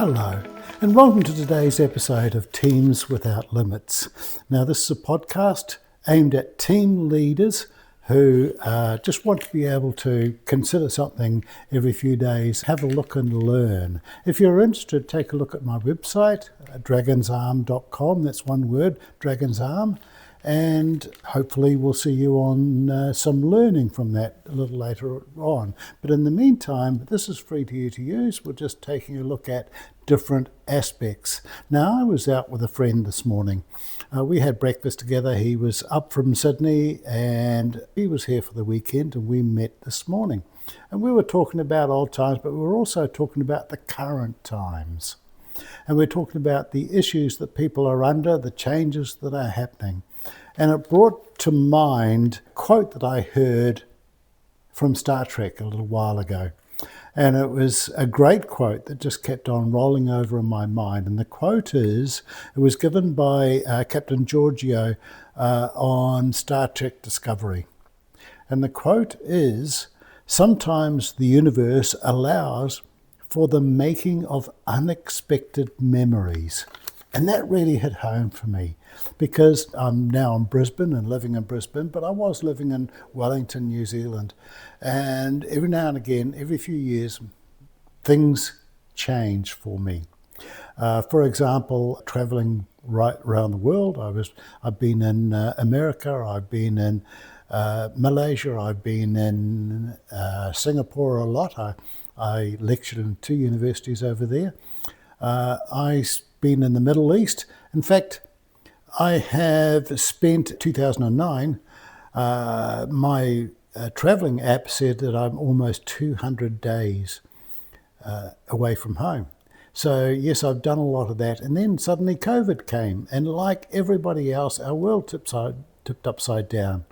Hello, and welcome to today's episode of Teams Without Limits. Now, this is a podcast aimed at team leaders who just want to be able to consider something every few days, have a look and learn. If you're interested, take a look at my website, dragonsarm.com. That's one word, Dragon's Arm. And hopefully we'll see you on some learning from that a little later on. But in the meantime, this is free to you to use. We're just taking a look at different aspects. Now, I was out with a friend this morning. We had breakfast together. He was up from Sydney and he was here for the weekend, and we met this morning. And we were talking about old times, but we were also talking about the current times. And we're talking about the issues that people are under, the changes that are happening. And it brought to mind a quote that I heard from Star Trek a little while ago. And it was a great quote that just kept on rolling over in my mind. And the quote is, it was given by Captain Georgiou on Star Trek Discovery. And the quote is, "Sometimes the universe allows for the making of unexpected memories." And that really hit home for me, because I'm now in Brisbane and living in Brisbane, but I was living in Wellington, New Zealand. And every now and again, every few years, things change for me. For example, traveling right around the world. I've been in America, I've been in Malaysia, I've been in Singapore a lot. I lectured in 2 universities over there. I've been in the Middle East. In fact, I have spent 2009, my travelling app said that I'm almost 200 days away from home. So yes, I've done a lot of that. And then suddenly COVID came, and like everybody else, our world tipped upside down.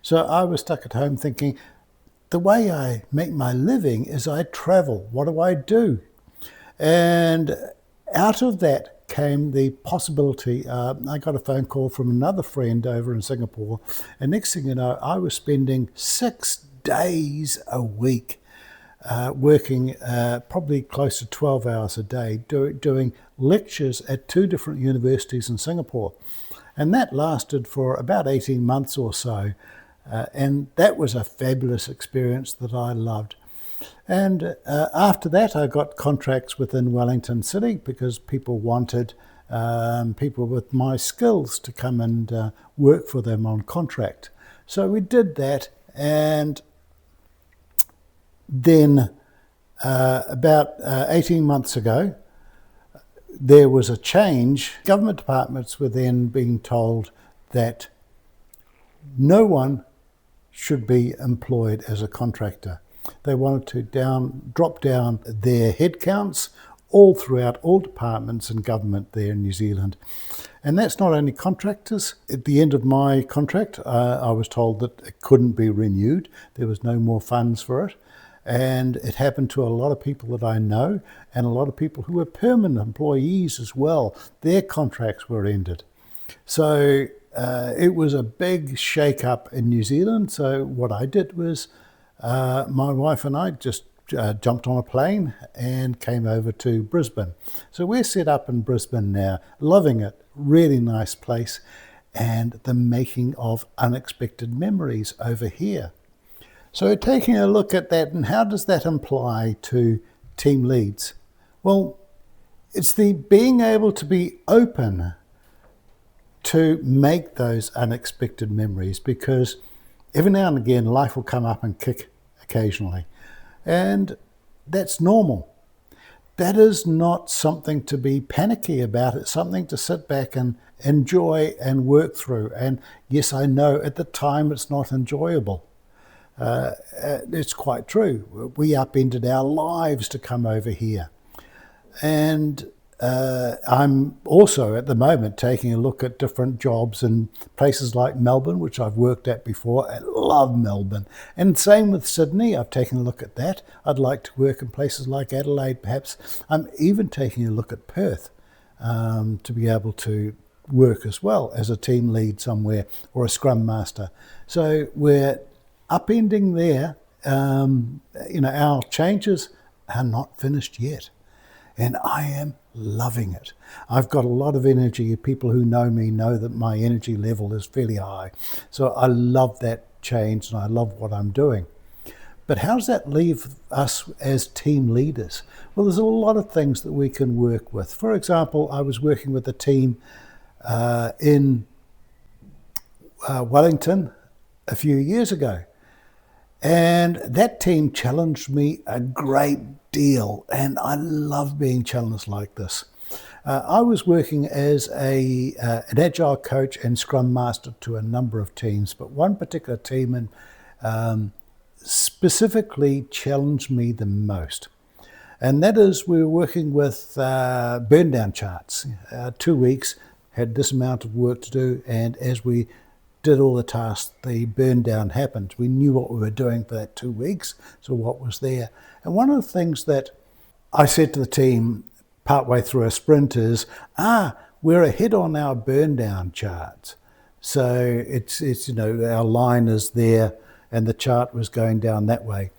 So I was stuck at home thinking, the way I make my living is I travel. What do I do? And out of that came the possibility, I got a phone call from another friend over in Singapore, and next thing you know, I was spending 6 days a week working probably close to 12 hours a day, doing lectures at 2 different universities in Singapore. And that lasted for about 18 months or so, and that was a fabulous experience that I loved. And after that, I got contracts within Wellington City because people wanted people with my skills to come and work for them on contract. So we did that, and then about 18 months ago, there was a change. Government departments were then being told that no one should be employed as a contractor. They wanted to drop down their headcounts all throughout all departments and government there in New Zealand. And that's not only contractors. At the end of my contract, I was told that it couldn't be renewed. There was no more funds for it. And it happened to a lot of people that I know, and a lot of people who were permanent employees as well. Their contracts were ended. So it was a big shake-up in New Zealand. So what I did was, my wife and I just jumped on a plane and came over to Brisbane. So we're set up in Brisbane now, loving it, really nice place, and the making of unexpected memories over here. So taking a look at that, and how does that apply to team leads? Well, it's the being able to be open to make those unexpected memories, because every now and again, life will come up and kick occasionally. And that's normal. That is not something to be panicky about. It's something to sit back and enjoy and work through. And yes, I know at the time it's not enjoyable. It's quite true. We upended our lives to come over here. And I'm also at the moment taking a look at different jobs in places like Melbourne, which I've worked at before. I love Melbourne. And same with Sydney. I've taken a look at that. I'd like to work in places like Adelaide, perhaps. I'm even taking a look at Perth to be able to work as well as a team lead somewhere or a scrum master. So we're upending there. Our changes are not finished yet. and I am loving it. I've got a lot of energy. People who know me know that my energy level is fairly high. So I love that change and I love what I'm doing. But how does that leave us as team leaders? Well, there's a lot of things that we can work with. For example, I was working with a team in Wellington a few years ago. And that team challenged me a great deal. And I love being challenged like this. I was working as an agile coach and scrum master to a number of teams, but one particular team specifically challenged me the most. And that is, we were working with burn down charts. 2 weeks, had this amount of work to do, and as we did all the tasks, the burn down happened. We knew what we were doing for that 2 weeks, so what was there. And one of the things that I said to the team partway through a sprint is, we're ahead on our burn down charts. So it's our line is there and the chart was going down that way.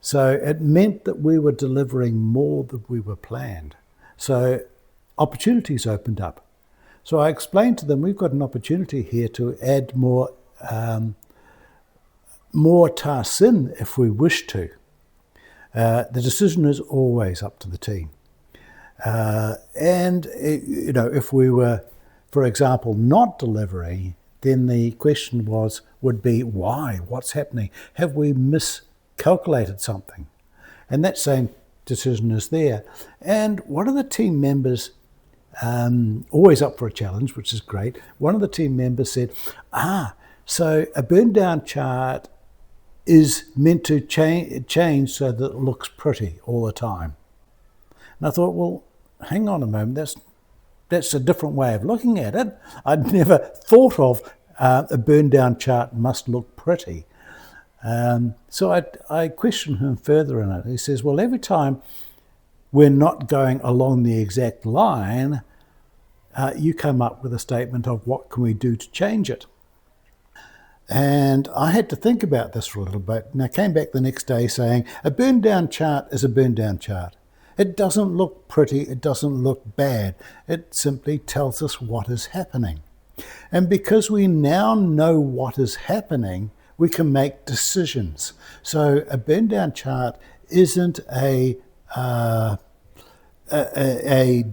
So it meant that we were delivering more than we were planned. So opportunities opened up. So I explained to them, we've got an opportunity here to add more tasks in if we wish to. The decision is always up to the team. If we were, for example, not delivering, then the question would be why? What's happening? Have we miscalculated something? And that same decision is there. And one of the team members, always up for a challenge, which is great, one of the team members said, so a burn down chart is meant to change so that it looks pretty all the time. And I thought, well, hang on a moment, that's a different way of looking at it. I'd never thought of a burn down chart must look pretty. So I questioned him further in it. He says, well, every time we're not going along the exact line, you come up with a statement of what can we do to change it. And I had to think about this for a little bit. And I came back the next day saying, a burn down chart is a burn down chart. It doesn't look pretty, it doesn't look bad. It simply tells us what is happening. And because we now know what is happening, we can make decisions. So a burn down chart isn't a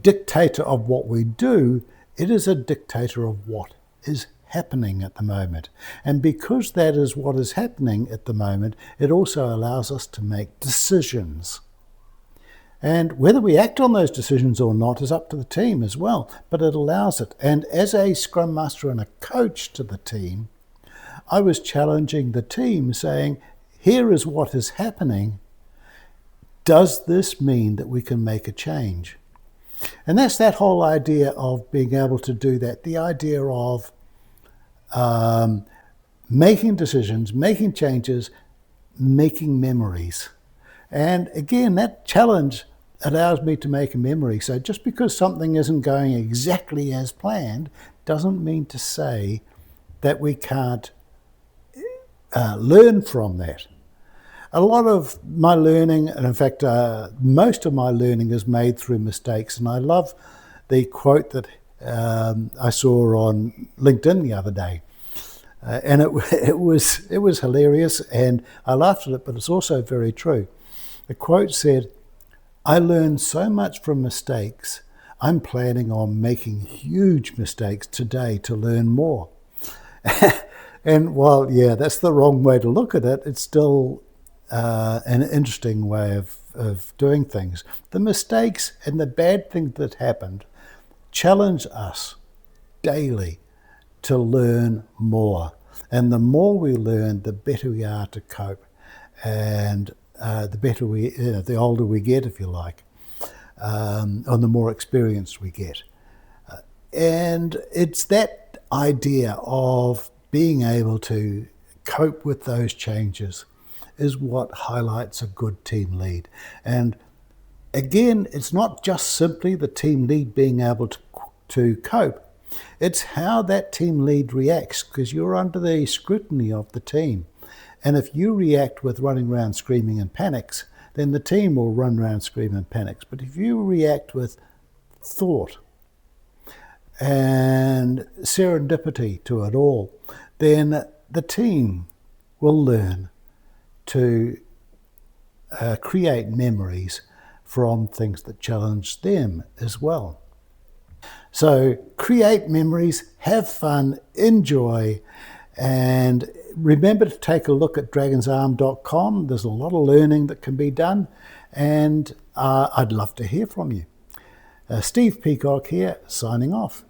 dictator of what we do, it is a dictator of what is happening at the moment. And because that is what is happening at the moment, it also allows us to make decisions. And whether we act on those decisions or not is up to the team as well, but it allows it. And as a scrum master and a coach to the team, I was challenging the team saying, here is what is happening. Does this mean that we can make a change? And that's that whole idea of being able to do that, the idea of making decisions, making changes, making memories. And again, that challenge allows me to make a memory. So just because something isn't going exactly as planned doesn't mean to say that we can't learn from that. A lot of my learning, and in fact, most of my learning is made through mistakes. And I love the quote that I saw on LinkedIn the other day. And it was hilarious, and I laughed at it, but it's also very true. The quote said, I learned so much from mistakes, I'm planning on making huge mistakes today to learn more. And while, that's the wrong way to look at it, it's still an interesting way of doing things. The mistakes and the bad things that happened challenge us daily to learn more. And the more we learn, the better we are to cope. And the older we get, if you like, and the more experienced we get. And it's that idea of being able to cope with those changes is what highlights a good team lead. And again, it's not just simply the team lead being able to cope. It's how that team lead reacts, because you're under the scrutiny of the team. And if you react with running around screaming and panics, then the team will run around, scream and panic. But if you react with thought and serendipity to it all, then the team will learn to create memories from things that challenge them as well. So create memories, have fun, enjoy, and remember to take a look at dragonsarm.com. There's a lot of learning that can be done, and I'd love to hear from you. Steve Peacock here, signing off.